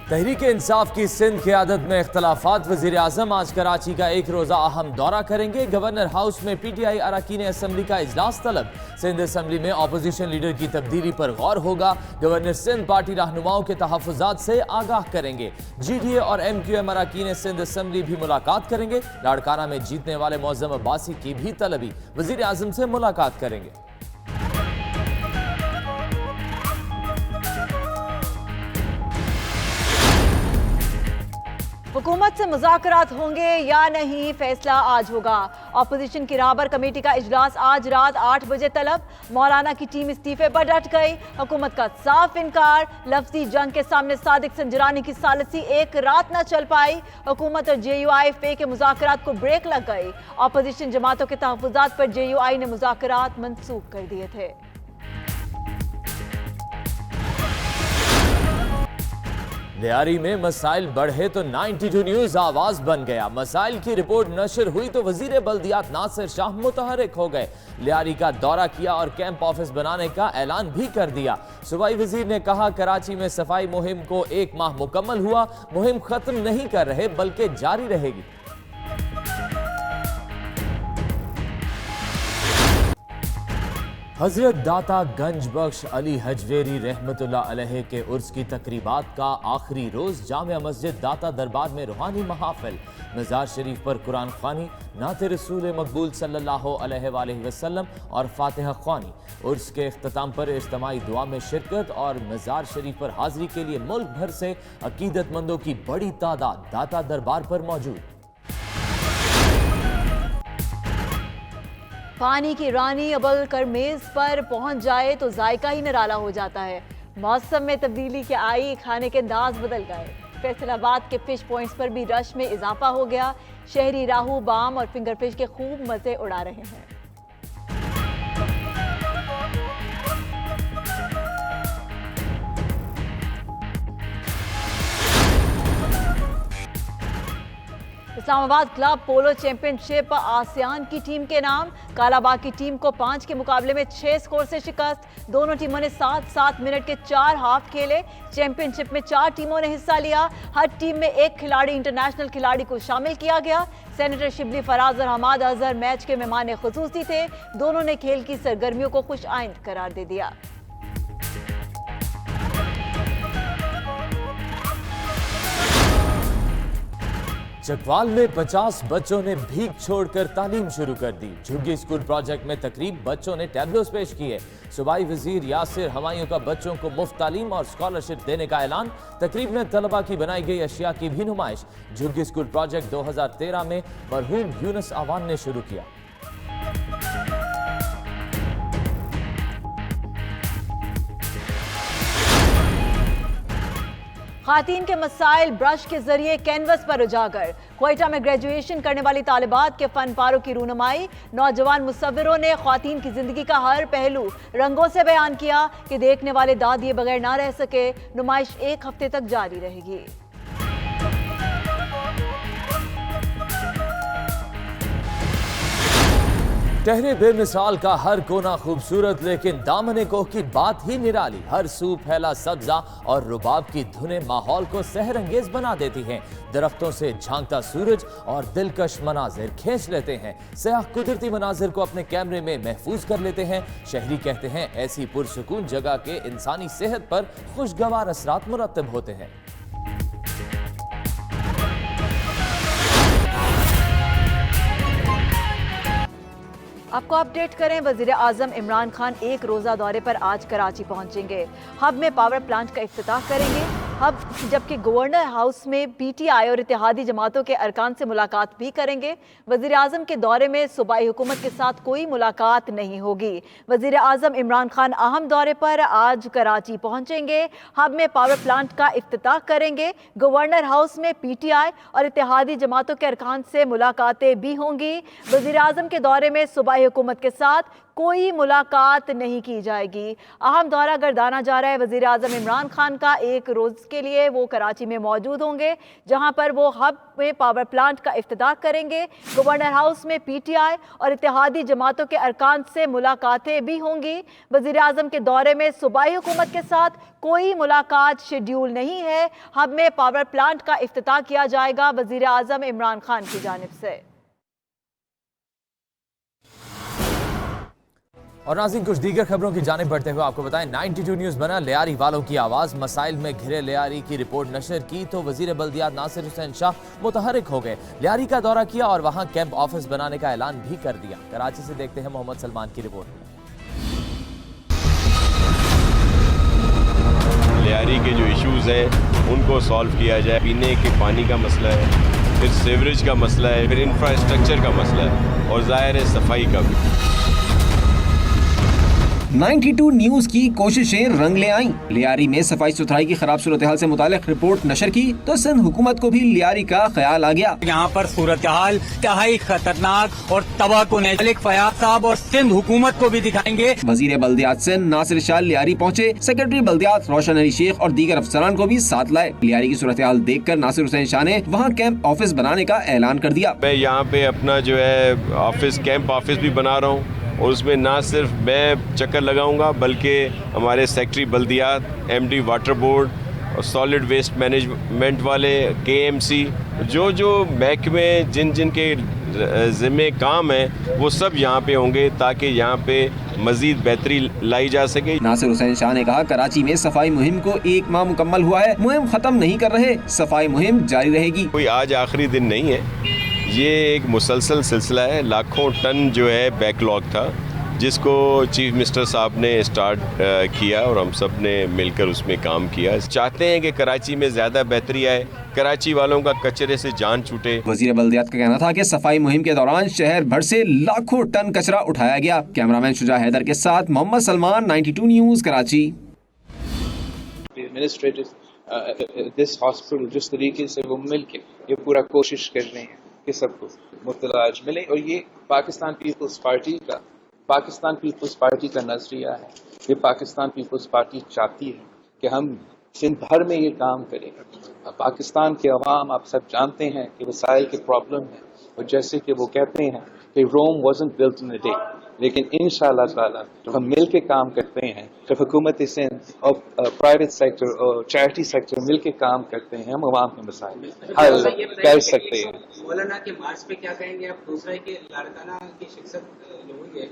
तहरीक इंसाफ की सिंध क़यादत में इख्तलाफात। वज़ीर आज़म आज कराची का एक रोज़ा अहम दौरा करेंगे। गवर्नर हाउस में PTI अरकान असम्बली का इजलास तलब। सिंध असम्बली में अपोजिशन लीडर की तब्दीली पर गौर होगा। गवर्नर सिंध पार्टी रहनुमाओं के तहफ़्फ़ुज़ात से आगाह करेंगे। GDA और MQM अरकान सिंध असम्बली भी मुलाकात करेंगे। लाड़काना में जीतने वाले मौज़म अब्बासी की भी तलबी। वज़ीर आज़म से मुलाकात करेंगे। हुकूमत से मुज़ाकरात होंगे या नहीं, फैसला आज होगा। अपोजिशन की राहबर कमेटी का इजलास आज रात 8 बजे तलब। मौलाना की टीम इस्तीफे पर डट गई। हुकूमत का साफ इनकार। लफ्जी जंग के सामने सादिक संजरानी की सालिसी एक रात न चल पाई। हुकूमत और JUI के मुज़ाकरात को ब्रेक लग गई। अपोजिशन जमातों के तहफ़्फ़ुज़ात पर JUI ने मुज़ाकरात मंसूख कर दिए थे। लियारी में मसाइल बढ़े तो 92 न्यूज़ आवाज बन गया। मसाइल की रिपोर्ट नशर हुई तो वजीर बल्दियात नासिर शाह मुतहरिक हो गए। लियारी का दौरा किया और कैंप ऑफिस बनाने का ऐलान भी कर दिया। सूबाई वजीर ने कहा, कराची में सफाई मुहिम को 1 माह मुकम्मल हुआ। मुहिम खत्म नहीं कर रहे बल्कि जारी रहेगी। हजरत दाता गंज बख्श अली हजवेरी रहमतुल्लाह अलैह के उर्स की तकरीबात का आखिरी रोज जामिया मस्जिद दाता दरबार में रूहानी महाफिल। मज़ार शरीफ पर कुरान ख़्वानी, नाते रसूल मकबूल सल्लल्लाहु अलैहि वसल्लम और फातिहा ख़्वानी। उर्स के इख्तिताम पर इज्तिमाई दुआ में शिरकत और मज़ार शरीफ पर हाजिरी के लिए मुल्क भर से अकीदतमंदों की बड़ी तादाद दाता दरबार पर मौजूद। पानी की रानी अबल कर मेज पर पहुंच जाए तो जायका ही निराला हो जाता है। मौसम में तब्दीली के आई, खाने के अंदाज बदल गए। फैसलाबाद के फिश पॉइंट्स पर भी रश में इजाफा हो गया। शहरी राहू, बाम और फिंगर फिश के खूब मजे उड़ा रहे हैं। इस्लामाबाद क्लब पोलो चैंपियनशिप आसियान की टीम के नाम। कालाबाग की टीम को 5 के मुकाबले में 6 स्कोर से शिकस्त। दोनों टीमों ने 7-7 मिनट के 4 हाफ खेले। चैंपियनशिप में 4 टीमों ने हिस्सा लिया। हर टीम में एक खिलाड़ी इंटरनेशनल खिलाड़ी को शामिल किया गया। सेनेटर शिबली फराज और हमाद अजहर मैच के मेहमान खुसूसी थे। दोनों ने खेल की सरगर्मियों को खुश आइंद करार दे दिया। चकवाल में 50 बच्चों ने भीख छोड़कर तालीम शुरू कर दी। झुग्गी स्कूल प्रोजेक्ट में तकरीब बच्चों ने टैबलोस पेश किए। सूबाई वजीर यासिर हमायूं का बच्चों को मुफ्त तालीम और स्कॉलरशिप देने का ऐलान। तकरीब में तलबा की बनाई गई अशिया की भी नुमाइश। झुग्गी स्कूल प्रोजेक्ट 2013 में मरहूम यूनुस आवान ने शुरू किया। खातीन के मसाइल ब्रश के जरिए कैनवस पर उजागर। क्वेटा में ग्रेजुएशन करने वाली तालिबात के फन पारों की रूनुमाई। नौजवान मुसव्विरों ने खातीन की जिंदगी का हर पहलू रंगों से बयान किया कि देखने वाले दाद ये बगैर ना रह सके। नुमाइश 1 हफ्ते तक जारी रहेगी। टहरे बेमिसाल का हर कोना खूबसूरत, लेकिन दामने कोह की बात ही निराली। हर सू फैला सब्जा और रुबाब की धुनें माहौल को सहरंगेज बना देती हैं। दरख्तों से झांकता सूरज और दिलकश मनाजिर खींच लेते हैं। सयाह कुदरती मनाजिर को अपने कैमरे में महफूज कर लेते हैं। शहरी कहते हैं ऐसी पुरसुकून जगह के इंसानी सेहत पर खुशगवार असरात मुरतब होते हैं। आपको अपडेट करें, वजीर आजम इमरान खान एक रोज़ा दौरे पर आज कराची पहुंचेंगे। हब में पावर प्लांट का इफ्तिताह करेंगे। हब जबकि गवर्नर हाउस में PTI और इत्तेहादी जमातों के अरकान से मुलाकात भी करेंगे। वजीर आजम के दौरे में सूबाई हुकूमत के साथ कोई मुलाकात नहीं होगी। वजीर आजम इमरान खान अहम दौरे पर आज कराची पहुंचेंगे। हब में पावर प्लांट का इफ्तिताह करेंगे। गवर्नर हाउस में PTI और इत्तेहादी जमातों के अरकान से मुलाकातें भी होंगी। वजीर आजम के दौरे में सूबाई हुकूमत के साथ کوئی ملاقات نہیں کی جائے گی۔ اہم دورہ گردانا جا رہا ہے وزیر اعظم عمران خان کا۔ ایک روز کے لیے وہ کراچی میں موجود ہوں گے، جہاں پر وہ ہب میں پاور پلانٹ کا افتتاح کریں گے۔ گورنر ہاؤس میں پی ٹی آئی اور اتحادی جماعتوں کے ارکان سے ملاقاتیں بھی ہوں گی۔ وزیر اعظم کے دورے میں صوبائی حکومت کے ساتھ کوئی ملاقات شیڈیول نہیں ہے۔ ہب میں پاور پلانٹ کا افتتاح کیا جائے گا وزیر اعظم عمران خان کی جانب سے۔ اور ناظرین کچھ دیگر خبروں کی جانب بڑھتے ہوئے آپ کو بتائیں 92 نیوز بنا لیاری والوں کی آواز، مسائل میں گھرے لیاری کی رپورٹ نشر کی تو وزیر بلدیات ناصر حسین شاہ متحرک ہو گئے، لیاری کا دورہ کیا اور وہاں کیمپ آفس بنانے کا اعلان بھی کر دیا۔ کراچی سے دیکھتے ہیں محمد سلمان کی رپورٹ۔ لیاری کے جو ایشوز ہیں ان کو سالو کیا جائے، پینے کے پانی کا مسئلہ ہے، پھر سیوریج کا مسئلہ ہے، پھر انفراسٹرکچر کا مسئلہ ہے اور ظاہر ہے صفائی کا بھی۔ 92 نیوز کی کوششیں رنگ لے آئیں۔ لیاری میں صفائی ستھرائی کی خراب صورتحال سے متعلق رپورٹ نشر کی تو سندھ حکومت کو بھی لیاری کا خیال آ گیا۔ یہاں پر صورتحال انتہائی خطرناک اور تباہ کن ہے۔ ملک فیاض صاحب اور سندھ حکومت کو بھی دکھائیں گے۔ وزیر بلدیات سندھ ناصر شاہ لیاری پہنچے، سیکرٹری بلدیات روشن علی شیخ اور دیگر افسران کو بھی ساتھ لائے۔ لیاری کی صورتحال دیکھ کر ناصر حسین شاہ نے وہاں کیمپ آفس بنانے کا اعلان کر دیا۔ میں یہاں پہ اپنا جو ہے آفس کیمپ آفس بھی بنا رہا ہوں اور اس میں نہ صرف میں چکر لگاؤں گا بلکہ ہمارے سیکٹری بلدیات، ایم ڈی واٹر بورڈ اور سالڈ ویسٹ مینجمنٹ والے، کے ایم سی، جو محکمے جن کے ذمہ کام ہیں وہ سب یہاں پہ ہوں گے تاکہ یہاں پہ مزید بہتری لائی جا سکے۔ ناصر حسین شاہ نے کہا کراچی میں صفائی مہم کو 1 ماہ مکمل ہوا ہے، مہم ختم نہیں کر رہے، صفائی مہم جاری رہے گی۔ کوئی آج آخری دن نہیں ہے، یہ ایک مسلسل سلسلہ ہے۔ لاکھوں ٹن جو ہے بیک لاگ تھا جس کو چیف منسٹر صاحب نے اسٹارٹ کیا اور ہم سب نے مل کر اس میں کام کیا۔ چاہتے ہیں کہ کراچی میں زیادہ بہتری آئے، کراچی والوں کا کچرے سے جان چھوٹے۔ وزیر بلدیات کا کہنا تھا کہ صفائی مہم کے دوران شہر بھر سے لاکھوں ٹن کچرا اٹھایا گیا۔ کیمرامین شجاع حیدر کے ساتھ محمد سلمان، 92 نیوز کراچی۔ دس ہاسپٹل جس طریقے سے وہ مل کے یہ پورا کوشش کر رہے ہیں کہ سب کو مفت علاج ملے، اور یہ پاکستان پیپلز پارٹی کا نظریہ ہے۔ یہ پاکستان پیپلز پارٹی چاہتی ہے کہ ہم سندھ بھر میں یہ کام کریں۔ پاکستان کے عوام آپ سب جانتے ہیں کہ وسائل کے پرابلم ہے، اور جیسے کہ وہ کہتے ہیں کہ روم wasn't built in a day، لیکن انشاءاللہ تعالی جب ہم مل کے کام کرتے ہیں، جب حکومت سندھ اور پرائیویٹ سیکٹر اور چیریٹی سیکٹر مل کے کام کرتے ہیں، ہم عوام کے مسائل حل کر سکتے ہیں۔ مولانا کے مارچ پہ کیا کہیں گے آپ؟ دوسرا ہے کہ لاڑکانہ کی شخصت ہوئی ہے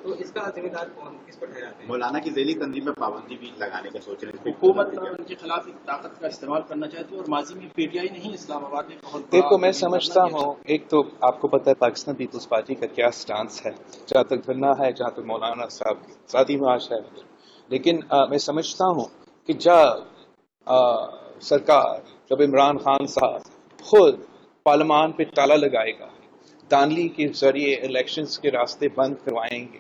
تو اس کا ذمہ دار کون، کس پر ٹھہراتے ہیں؟ مولانا کی ذیلی تنظیم میں پابندی بھی لگانے کا سوچ رہے ہیں۔ حکومت ان کے خلاف ایک طاقت کا استعمال کرنا چاہتی ہے، اور ماضی میں پی ٹی آئی نہیں اسلام آباد نے بہت دیکھو میں سمجھتا ہوں، ایک تو آپ کو پتہ ہے پاکستان پیپلز پارٹی کا کیا سٹانس ہے، جہاں تک دھرنا ہے، جہاں تک مولانا صاحب کی ذاتی معاش ہے، لیکن میں سمجھتا ہوں کہ جب سرکار، جب عمران خان صاحب خود پارلیمان پہ تالا لگائے گا، دانلی کے ذریعے الیکشنز کے راستے بند کروائیں گے،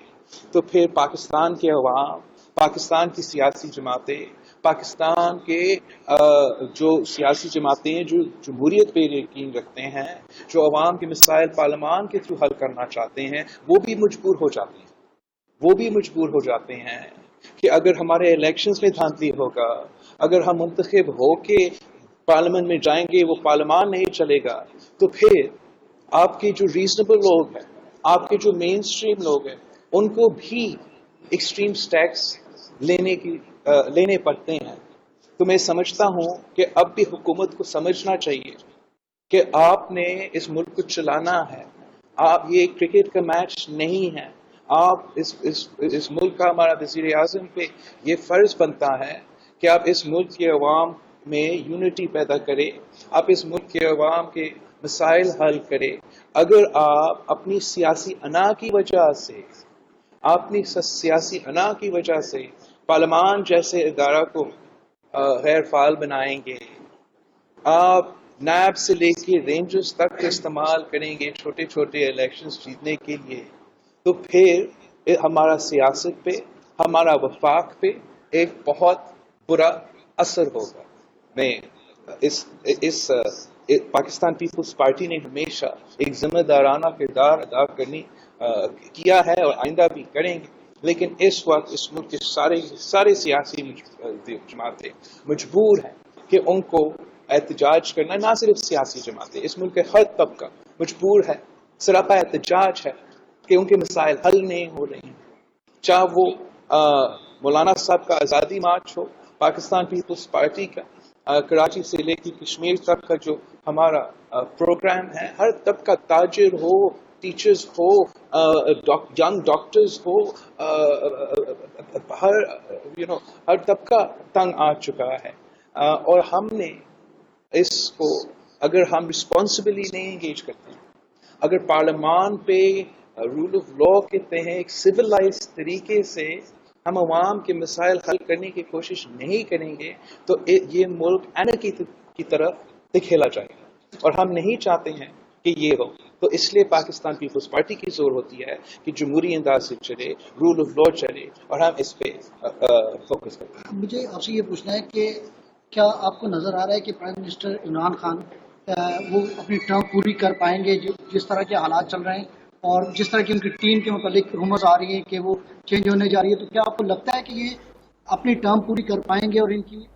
تو پھر پاکستان کے عوام، پاکستان کی سیاسی جماعتیں، پاکستان کے جو سیاسی جماعتیں جو جمہوریت پہ یقین رکھتے ہیں، جو عوام کے مسائل پارلیمان کے تھرو حل کرنا چاہتے ہیں، وہ بھی مجبور ہو جاتے ہیں کہ اگر ہمارے الیکشنز میں دھاندلی ہوگا، اگر ہم منتخب ہو کے پارلیمنٹ میں جائیں گے، وہ پارلیمان نہیں چلے گا، تو پھر آپ کے جو ریزنیبل لوگ ہیں، آپ کے جو مین سٹریم لوگ ہیں، ان کو بھی ایکسٹریم ٹیکس لینے پڑتے ہیں۔ تو میں سمجھتا ہوں کہ اب بھی حکومت کو سمجھنا چاہیے کہ آپ نے اس ملک کو چلانا ہے، آپ یہ کرکٹ کا میچ نہیں ہے۔ آپ اس ملک کا، ہمارا وزیر اعظم پہ یہ فرض بنتا ہے کہ آپ اس ملک کے عوام میں یونٹی پیدا کرے، آپ اس ملک کے عوام کے مسائل حل کرے۔ اگر آپ اپنی سیاسی انا کی وجہ سے پارلیمان جیسے ادارہ کو غیر فعال بنائیں گے، آپ نیب سے لے کے رینجرز تک استعمال کریں گے چھوٹے چھوٹے الیکشنز جیتنے کے لیے، تو پھر ہمارا سیاست پہ، ہمارا وفاق پہ ایک بہت برا اثر ہوگا۔ میں پاکستان پیپلز پارٹی نے ہمیشہ ایک ذمہ دارانہ کردار ادا किया है और आइंदा भी करेंगे, लेकिन इस वक्त इस मुल्क के सारे सियासी जमातें मजबूर हैं कि उनको एहतजाज करना, ना सिर्फ सियासी जमातें, इस मुल्क के हर तबका मजबूर है, सरापा एहतजाज है कि उनके मसाइल हल नहीं हो रहे हैं। चाहे वो मौलाना साहब का आज़ादी मार्च हो, पाकिस्तान पीपल्स पार्टी का कराची से लेकर कश्मीर तक का जो हमारा प्रोग्राम है, हर तबका, ताजिर हो, टीचर्स हो, यंग डॉक्टर्स हो, हर तबका तंग आ चुका है। और हमने इसको, अगर हम रिस्पॉन्सिबली नहीं इंगेज करते हैं, अगर पार्लियामान पे रूल ऑफ लॉ के तहत एक सिविलाइज तरीके से हम अवाम के मसाइल हल करने की कोशिश नहीं करेंगे, तो ये मुल्क एनर्की की तरफ धकेला जाएगा, और हम नहीं चाहते हैं कि ये हो। तो इसलिए पाकिस्तान पीपल्स पार्टी की जोर होती है कि जमहूरी अंदाज से चले, रूल ऑफ लॉ चले, और हम इस पे फोकस करते हैं। मुझे आपसे ये पूछना है कि क्या आपको नजर आ रहा है कि प्राइम मिनिस्टर इमरान खान वो अपनी टर्म पूरी कर पाएंगे, जिस तरह के हालात चल रहे हैं और जिस तरह की उनकी टीम के मुतालिक रूमर्स आ रही हैं कि वो चेंज होने जा रही है, तो क्या आपको लगता है कि ये अपनी टर्म पूरी कर पाएंगे और इनकी